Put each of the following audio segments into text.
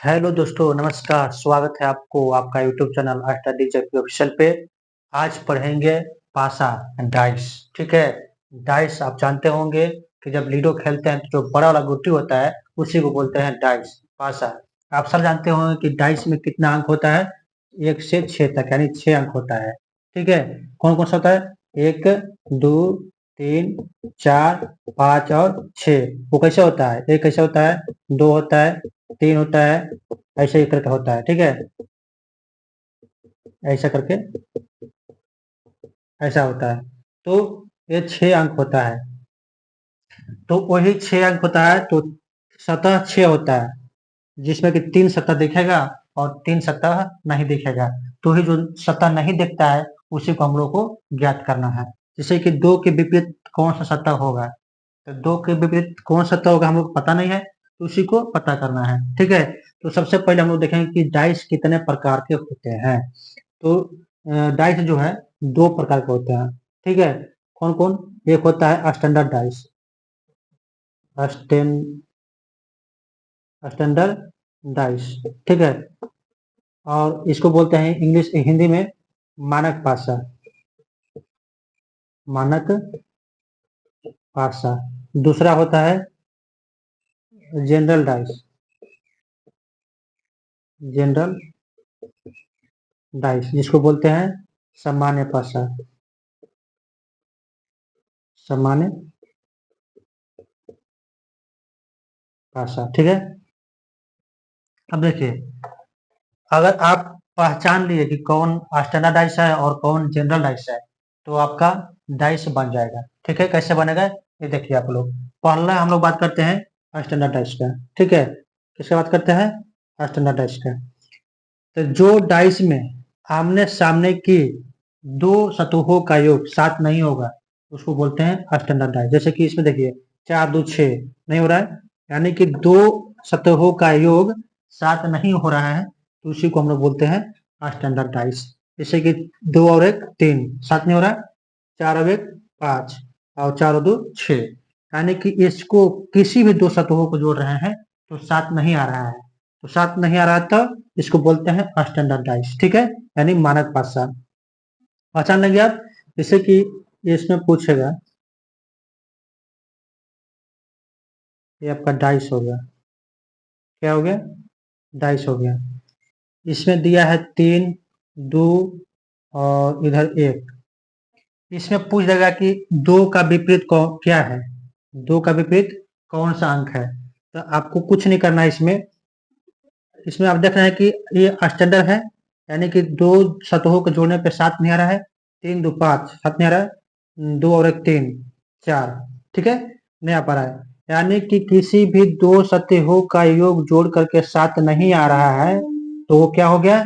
Hello दोस्तों, नमस्कार। स्वागत है आपको आपका YouTube channel Study Jack official पे। आज पढ़ेंगे पासा डाइस। ठीक है। डाइस आप जानते होंगे कि जब लूडो खेलते हैं तो जो बड़ा वाला गुट्टी होता है उसी को बोलते हैं डाइस पासा। आप सब जानते होंगे कि डाइस में कितना अंक होता है, 1 से 6 तक, यानी 6 अंक होता है। ठीक है। कौन कौन सा होता है? 1, 2, 3, 4, 5 और 6। वो कैसे होता है? एक कैसे होता है, 2 होता है, 3 होता है, ऐसे ही करके होता है। ठीक है। ऐसा करके ऐसा होता है। तो ये 6 अंक होता है। तो वही 6 अंक होता है तो सतह 6 होता है, जिसमें कि 3 सतह दिखेगा और 3 सतह नहीं दिखेगा। तो ही जो सतह नहीं दिखता है उसी को हम लोग को ज्ञात करना है। जैसे कि 2 के विपरीत कौन सा सतह होगा, तो 2 के विपरीत कौन सा सतह होगा हम लोग को पता नहीं है, तो उसी को पता करना है। ठीक है। तो सबसे पहले हम लोग देखेंगे कि डाइस कितने प्रकार के होते हैं। तो डाइस जो है 2 प्रकार के होते हैं। ठीक है। कौन कौन? एक होता है स्टैंडर्ड डाइस, स्टैंडर्ड डाइस। ठीक है। और इसको बोलते हैं हिंदी में मानक पासा, मानक पासा। दूसरा होता है जनरल डाइस, जनरल डाइस, जिसको बोलते हैं सामान्य पासा, सामान्य पासा। ठीक है। अब देखिए, अगर आप पहचान लिए कि कौन स्टैंडर्ड डाइस है और कौन जनरल डाइस है, तो आपका डाइस बन जाएगा। ठीक है। कैसे बनेगा ये देखिए आप लोग। पहला हम लोग बात करते हैं स्टैंडर्ड डाइस का। ठीक है। किसका बात करते हैं? स्टैंडर्ड डाइस का। तो जो डाइस में आमने सामने की दो सतहों का योग 7 नहीं होगा उसको बोलते हैं स्टैंडर्ड डाइस। जैसे कि इसमें देखिए 4 2 6 नहीं हो रहा है, यानी कि दो सतहों का योग 7 नहीं हो रहा है, तो उसी को हम लोग बोलते हैं स्टैंडर्ड डाइस। जैसे कि 2 और 1 3, 7 नहीं हो रहा है, 4 और 1 5 और 4 और 2 6, यानी कि इसको किसी भी दो सतहों को जोड़ रहे हैं तो 7 नहीं आ रहा है। तो 7 नहीं आ रहा है तो इसको बोलते हैं स्टैंडर्ड डाइस। ठीक है। यानी मानक पासा। पहचान लेंगे आप। जैसे कि इसमें पूछेगा, ये आपका डाइस हो गया। क्या हो गया? डाइस हो गया। इसमें दिया है 3 2 और इधर 1। इसमें पूछ देगा कि 2 का विपरीत क्या है, 2 का विपरीत कौन सा अंक है। तो आपको कुछ नहीं करना है इसमें। इसमें आप देख रहे हैं कि ये स्टैंडर्ड है, यानी कि दो सतहों को जोड़ने पे 7 नहीं आ रहा है। 3 2 5, 7 नहीं आ रहा है। 2 और 1 3 4। ठीक है। नहीं आ पा रहा है, यानी कि किसी भी दो सतहों का योग जोड़ करके 7 नहीं आ रहा है, तो वो क्या हो गया?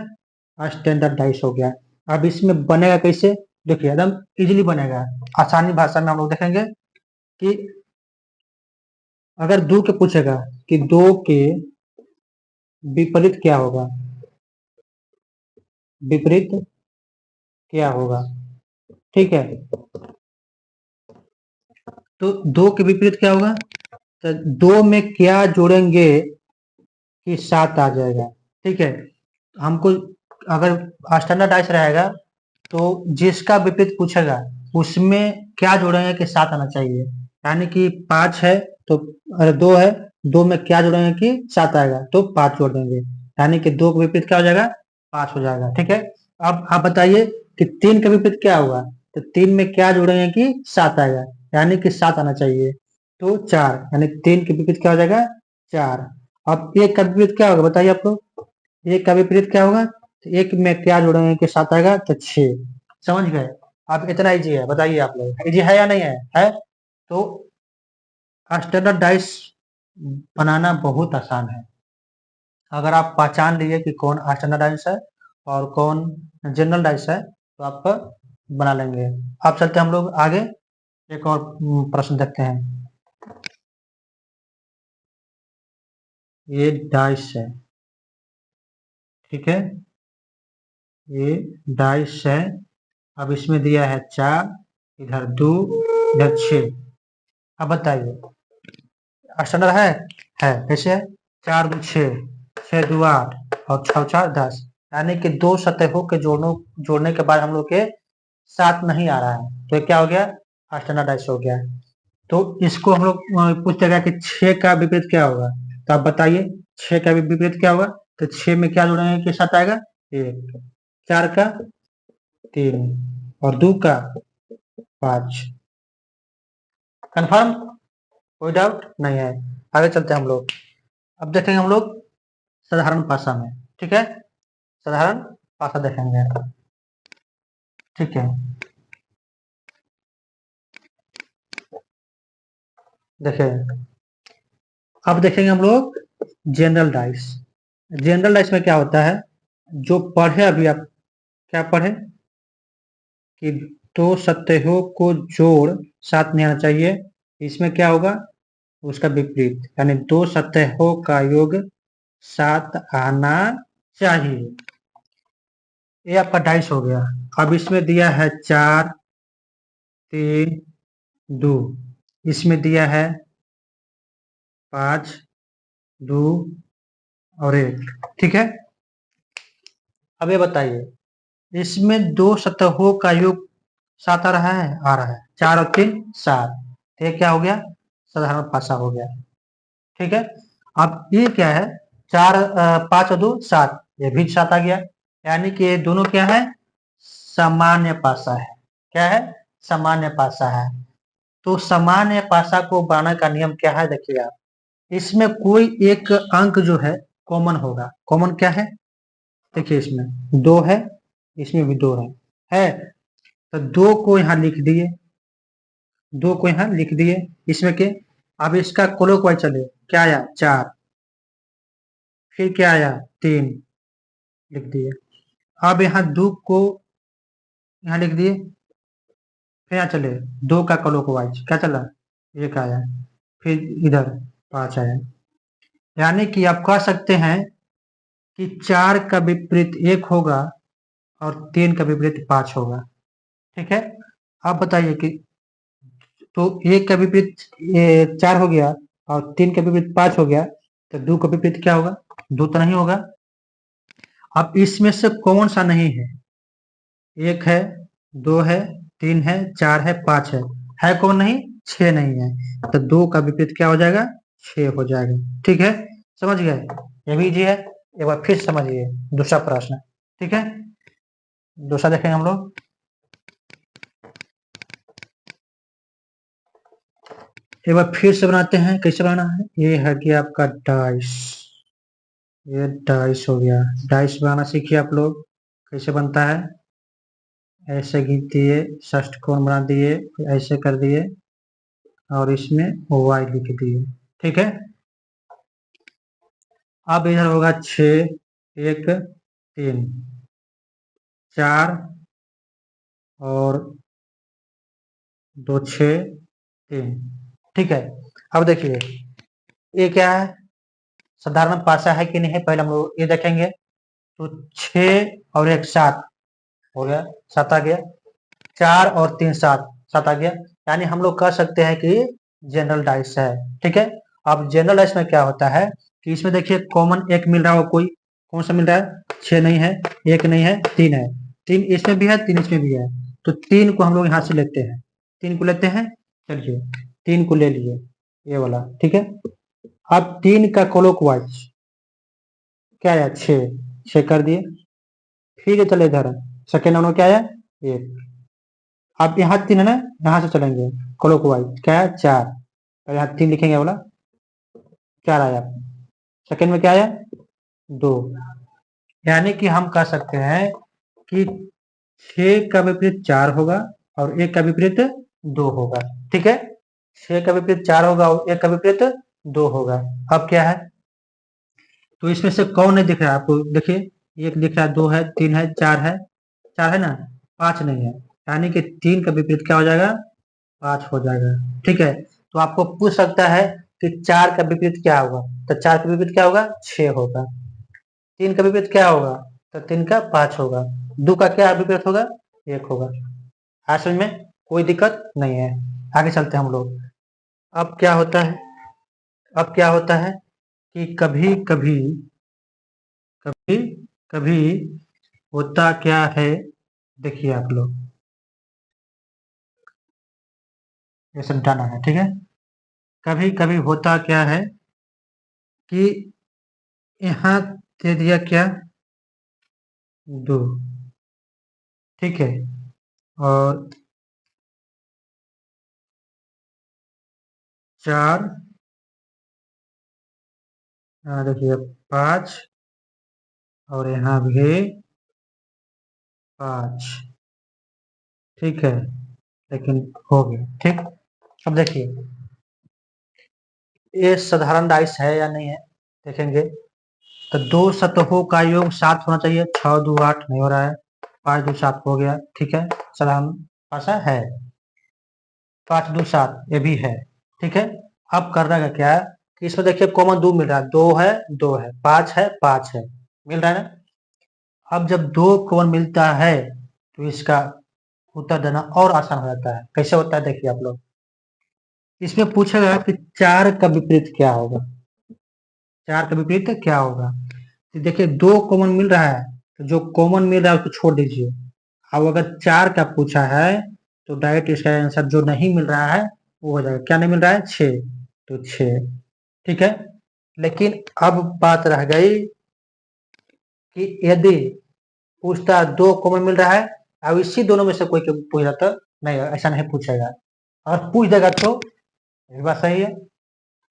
स्टैंडर्ड डाइस हो गया। अब इसमें बनेगा कैसे? देखिए एकदम इजीली बनेगा। आसानी भाषा में हम लोग देखेंगे कि अगर 2 के पूछेगा कि 2 के विपरीत क्या होगा, विपरीत क्या होगा। ठीक है। तो 2 के विपरीत क्या होगा, तो 2 में क्या जोड़ेंगे कि 7 आ जाएगा। ठीक है। हमको अगर स्टैंडर्ड डाइस रहेगा तो जिसका विपरीत पूछेगा उसमें क्या जोड़ेंगे कि 7 आना चाहिए। यानी कि 5 है तो, अरे 2 है, 2 में क्या जोड़ेंगे कि 7 आएगा, तो 5 जोड़ देंगे। यानी कि 2 का विपरीत क्या हो जाएगा? 5 हो जाएगा। ठीक है। अब आप बताइए कि 3 का विपरीत क्या होगा, तो 3 में क्या जोड़ेंगे कि 7 आएगा, यानी कि 7 आना चाहिए, तो 4, यानी 3 के विपरीत क्या हो जाएगा? 4। अब 1 का विपरीत क्या होगा बताइए आप लोग। 1 का विपरीत क्या होगा, तो 1 में क्या जोड़ेंगे कि 7 आएगा, तो 6। समझ गए? अब इतना इजी है, बताइए आप लोग इजी है या नहीं है? है। तो स्टैंडर्ड डाइस बनाना बहुत आसान है। अगर आप पहचान लिए कि कौन स्टैंडर्ड डाइस है और कौन जनरल डाइस है, तो आप बना लेंगे। अब चलते हम लोग आगे, एक और प्रश्न देखते हैं। ये डाइस है। ठीक है। ये डाइस है। अब इसमें दिया है 4, इधर 2, इधर 6। अब बताइए स्टैंडर्ड है कैसे है? 4 2 6, 6 दूनी 8 और 6 4 10, यानी कि दो सतहों के जोड़ने के बाद हम लोग के 7 नहीं आ रहा है, तो क्या हो गया, स्टैंडर्डाइज हो गया। तो इसको हम लोग पूछेगा कि 6 का विपरीत क्या होगा, तो आप बताइए 6 का विपरीत क्या होगा। तो 6 में क्या जोड़ेंगे के साथ आएगा 1, 4 का 3 और 2 का 5। कंफर्म, कोई डाउट नहीं है। आगे चलते हैं हम लोग। अब देखेंगे हम लोग साधारण भाषा में, ठीक है, साधारण भाषा देखेंगे, ठीक है। देखिए अब देखेंगे हम लोग जनरल डाइस। जनरल डाइस में क्या होता है, जो पढ़े अभी आप क्या पढ़े कि दो सतहों को जोड़ साथ नहीं आना चाहिए, इसमें क्या होगा उसका विपरीत, यानी दो सतहों का योग साथ आना चाहिए। ये आपका डाइस हो गया। अब इसमें दिया है 4 3 2, इसमें दिया है 5 2 और 1, ठीक है। अब ये बताइए इसमें दो सतहों का योग 7 आ रहा है, 4 और 3 7, तो ये क्या हो गया, साधारण भाषा हो गया, ठीक है। अब ये क्या है, 5 और 2 7, ये भी 7 आ गया, यानी कि ये दोनों क्या है, सामान्य पासा है। क्या है, सामान्य पासा है। तो सामान्य पासा को बनाने का नियम क्या है, देखिए आप, इसमें कोई एक अंक जो है कॉमन होगा। कॉमन क्या है, देखिए इसमें 2 है, इसमें भी 2 है तो 2 को यहाँ लिख दिए, 2 को यहाँ लिख दिए, इसमें के अब इसका क्लॉकवाइज चले, क्या आया 4, फिर क्या आया 3 लिख दिए। अब यहाँ 2 को यहाँ लिख दिए, फिर यहाँ चले 2 का क्लॉकवाइज क्या चला 1 आया, फिर इधर 5 आया, यानी कि आप कह सकते हैं कि 4 का विपरीत 1 होगा और 3 का विपरीत 5 होगा, ठीक है। आप बताइए कि तो 1 का विपरीत 4 हो गया और 3 का विपरीत 5 हो गया, तो 2 का विपरीत क्या होगा, 2 तो नहीं होगा। अब इसमें से कौन सा नहीं है, 1 है 2 है 3 है 4 है 5 है कौन नहीं, 6 नहीं है, तो 2 का विपरीत क्या हो जाएगा, 6 हो जाएगा, ठीक है। समझ गए, ये भी इजी है। एक बार फिर समझिए दूसरा प्रश्न, ठीक है। दूसरा देखेंगे हम लोग। एक बार फिर से बनाते हैं, कैसे बनाना है, ये है कि आपका डाइस, ये डाइस हो गया। डाइस बनाना सीखिए आप लोग, कैसे बनता है, ऐसे खींच दिए, षष्ठकोण बना दिए, ऐसे कर दिए और इसमें y लिख दिए, ठीक है। अब इधर होगा 6 1 3 4 और 2 6 3, ठीक है। अब देखिए ये क्या है, साधारण पासा है कि नहीं है, पहले हम लोग ये देखेंगे। तो 6 और 1 7 हो गया, 7 आ गया, 4 और 3 7 7 आ गया, यानी हम लोग कह सकते हैं कि जनरल डाइस है, ठीक है। अब जनरल डाइस में क्या होता है कि इसमें देखिए कॉमन एक मिल रहा हो, कोई कौन सा मिल रहा है, 6 नहीं है, 1 नहीं है, 3 है, 3 इसमें भी है 3 इसमें भी है, तो 3 को हम लोग यहाँ से लेते हैं, 3 को लेते हैं, चलिए 3 को ले लिए ये वाला, ठीक है। अब 3 का क्लॉकवाइज क्या आया 6 कर दिए, फिर चले इधर सेकेंड नंबर क्या आया 1। अब यहाँ 3 है ना, यहाँ से चलेंगे क्लॉकवाइज क्या है 4, और यहाँ 3 लिखेंगे बोला 4 आया, सेकेंड में क्या आया 2, यानी कि हम कह सकते हैं कि 6 का विपरीत 4 होगा और 1 का विपरीत 2 होगा, ठीक है। 6 का विपरीत 4 होगा और 1 का विपरीत 2 होगा। अब क्या है, तो इसमें से कौन नहीं दिख रहा है आपको, देखिए 1 दिख रहा है, 2 है 3 है 4 है, 4 है ना, 5 नहीं है, यानी कि 3 का विपरीत क्या हो जाएगा 5 हो जाएगा, ठीक है। तो आपको पूछ सकता है कि 4 का विपरीत क्या होगा, तो 4 का विपरीत क्या होगा 6 होगा, 3 का विपरीत क्या होगा, तो 3 का 5 होगा, 2 का क्या विपरीत होगा 1 होगा। असल में कोई दिक्कत नहीं है। आगे चलते हैं हम लोग। अब क्या होता है, अब क्या होता है कि कभी कभी कभी कभी होता क्या है, देखिए आप लोग, ये समझाना है, ठीक है। कभी कभी होता क्या है कि यहाँ दे दिया क्या, 2, ठीक है, और 4, देखिए 5, और यहाँ भी 5, ठीक है, लेकिन हो गया, ठीक। अब देखिए ये साधारण डाइस है या नहीं है, देखेंगे। तो 2 सतहों का योग 7 होना चाहिए, 6 2 8 नहीं हो रहा है, 5 2 7 हो गया, ठीक है, साधारण भाषा है। 5 2 7 ये भी है, ठीक है। अब करना का क्या है कि इसमें देखिए कॉमन 2 मिल रहा है, 2 है 2 है, 5 है 5 है, मिल रहा है ना। अब जब 2 कॉमन मिलता है तो इसका उत्तर देना और आसान हो जाता है। कैसे होता है देखिए आप लोग, इसमें पूछेगा कि 4 का विपरीत क्या होगा, 4 का विपरीत क्या होगा। तो देखिए 2 कॉमन मिल रहा है, तो जो कॉमन मिल रहा है उसको छोड़ दीजिए। अब अगर 4 का पूछा है तो डायरेक्ट इसका आंसर जो नहीं मिल रहा है वो हो जाएगा, क्या नहीं मिल रहा है, 6, तो 6, ठीक है। लेकिन अब बात रह गई कि यदि पूछता 2 कॉमन मिल रहा है, अब इसी दोनों में से कोई पूछ रहा तो नहीं, ऐसा नहीं पूछेगा। और पूछ देगा तो ये बात सही है,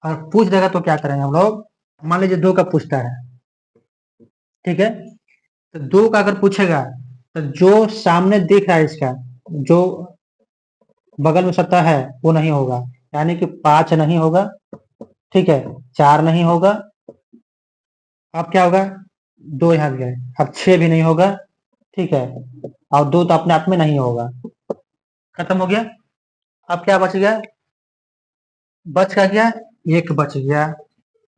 और पूछ देगा तो क्या करेंगे हम लोग, मान लीजिए 2 का पूछता है, ठीक है, तो 2 का अगर पूछेगा तो जो सामने दिख रहा है इसका, जो बगल में सत्ता है वो नहीं होगा, यानी कि 5 नहीं होगा, ठीक है, 4 नहीं होगा, अब क्या होगा, 2 यहाँ गए, अब 6 भी नहीं होगा, ठीक है, और 2 तो अपने आप में नहीं होगा, खत्म हो गया। अब क्या बच गया, बच का गया, 1 बच गया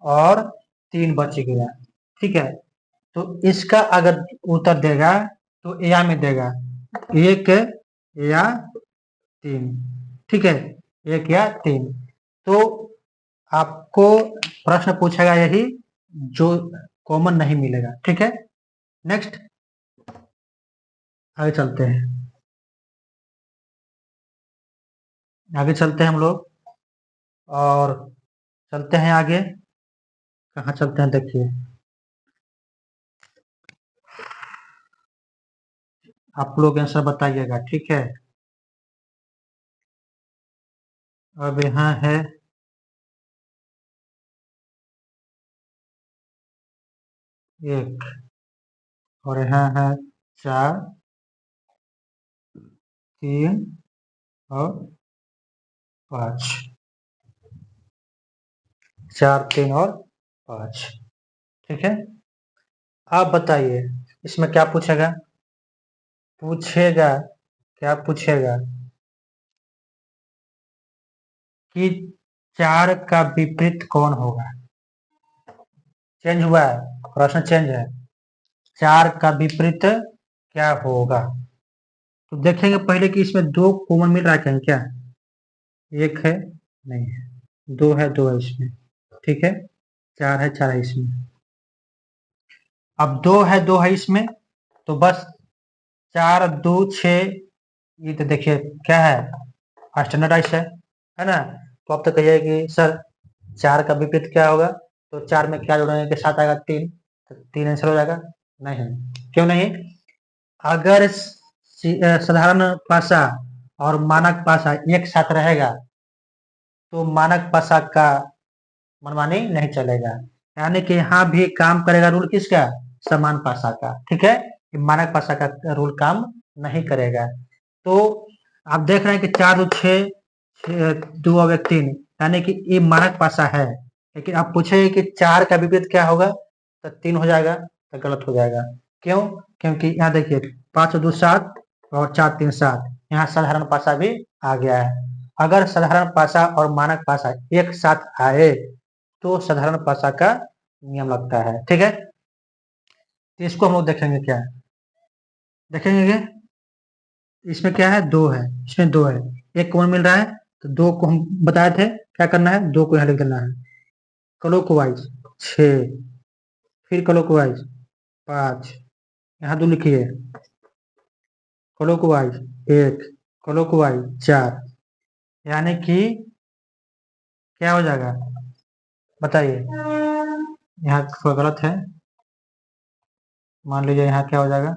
और 3 बच गया, ठीक है। तो इसका अगर उत्तर देगा तो या में देगा 1 या 3, ठीक है, 1 या 3। तो आपको प्रश्न पूछेगा यही जो कॉमन नहीं मिलेगा, ठीक है। नेक्स्ट आगे चलते हैं, आगे चलते हैं हम लोग, और चलते हैं आगे, कहाँ चलते हैं देखिए, आप लोग आंसर बताइएगा, ठीक है। अब यहाँ है 1, और यहाँ है 4 3 और 5, 4 3 और 5, ठीक है। आप बताइए इसमें क्या पूछेगा, पूछेगा क्या पूछेगा कि 4 का विपरीत कौन होगा। चेंज हुआ है, प्रश्न चेंज है, 4 का विपरीत क्या होगा। तो देखेंगे पहले कि इसमें 2 कॉमन मिल रहा है कहीं क्या, 1 है नहीं है, 2 है 2 है इसमें, ठीक है, 4 है 4 है इसमें। अब 2 है 2 है इसमें, तो बस 4 2 6, ये तो देखिए क्या है, स्टैंडर्डाइज है ना। तो अब तो कहिए कि सर 4 का विपरीत क्या होगा, तो 4 में क्या जोड़ेंगे के साथ आएगा 3, तो 3 आंसर हो जाएगा। नहीं, क्यों नहीं, अगर साधारण भाषा और मानक भाषा एक साथ रहेगा तो मानक भाषा का मनमानी नहीं चलेगा, यानी कि यहाँ भी काम करेगा रूल किसका, समान भाषा का, ठीक है, मानक भाषा का रूल काम नहीं करेगा। तो आप देख रहे हैं कि 4 2 6 2 और 3, यानी कि ये मानक भाषा है, लेकिन आप पूछे कि 4 का विपरीत क्या होगा, तो 3 हो जाएगा, तो गलत हो जाएगा। क्यों, क्योंकि यहाँ देखिए 5 2 7 और 4 3 7, यहाँ साधारण भाषा भी आ गया है। अगर साधारण भाषा और मानक भाषा एक साथ आए तो साधारण भाषा का नियम लगता है, ठीक है। तो इसको हम लोग देखेंगे, क्या देखेंगे क्या? इसमें क्या है, 2 है, इसमें 2 है, एक कॉमन मिल रहा है, तो 2 को हम बताए थे क्या करना है, 2 को यहाँ लिख देना है, क्लॉकवाइज 6, फिर क्लॉकवाइज 5, यहाँ 2 लिखिए, क्लॉकवाइज 1, क्लॉकवाइज 4, यानी कि क्या हो जाएगा बताइए। यहाँ थोड़ा गलत है, मान लीजिए यहाँ क्या हो जाएगा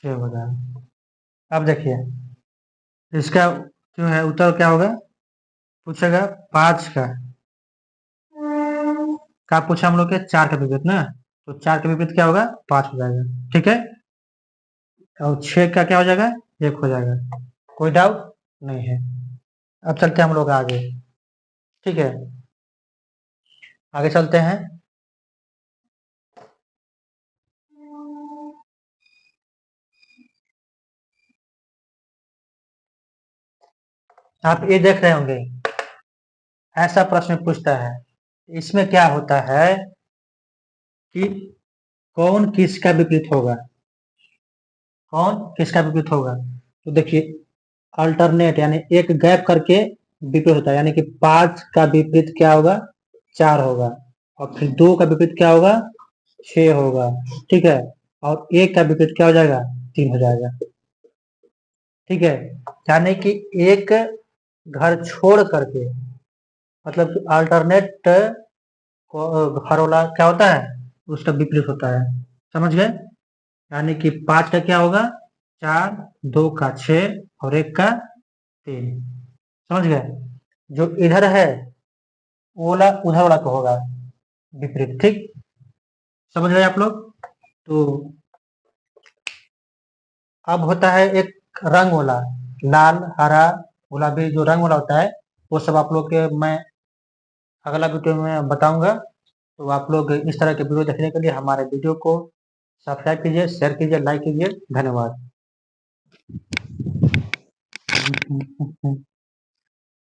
6 हो जाएगा। अब देखिए इसका जो है उत्तर क्या होगा, पूछेगा 5 का पूछा हम लोग के 4 का विपरीत ना, तो 4 का विपरीत क्या होगा 5 हो जाएगा, ठीक है। और 6 का क्या हो जाएगा 1 हो जाएगा, कोई डाउट नहीं है। अब चलते हैं हम लोग आगे, ठीक है, आगे चलते हैं। आप ये देख रहे होंगे, ऐसा प्रश्न पूछता है, इसमें क्या होता है कि कौन किसका विपरीत होगा, कौन किसका विपरीत होगा। तो देखिए अल्टरनेट यानी एक गैप करके विपरीत होता है, यानी कि 5 का विपरीत क्या होगा 4 होगा, और फिर 2 का विपरीत क्या होगा 6 होगा, ठीक है, और 1 का विपरीत क्या हो जाएगा 3 हो जाएगा, ठीक है। यानी कि एक घर छोड़ करके, मतलब अल्टरनेट घर वाला क्या होता है उसका विपरीत होता है, समझ गए। यानी कि 5 का क्या होगा 4, 2 का 6 और 1 का 3, समझ गए। जो इधर है वो वाला उधर वाला को होगा विपरीत, ठीक, समझ गए आप लोग। तो अब होता है एक रंग वाला, लाल हरा गुलाबी जो रंग वाला होता है, वो सब आप लोग के मैं अगला वीडियो में बताऊंगा। तो आप लोग इस तरह के वीडियो देखने के लिए हमारे वीडियो को सब्सक्राइब कीजिए, शेयर कीजिए, लाइक कीजिए, धन्यवाद।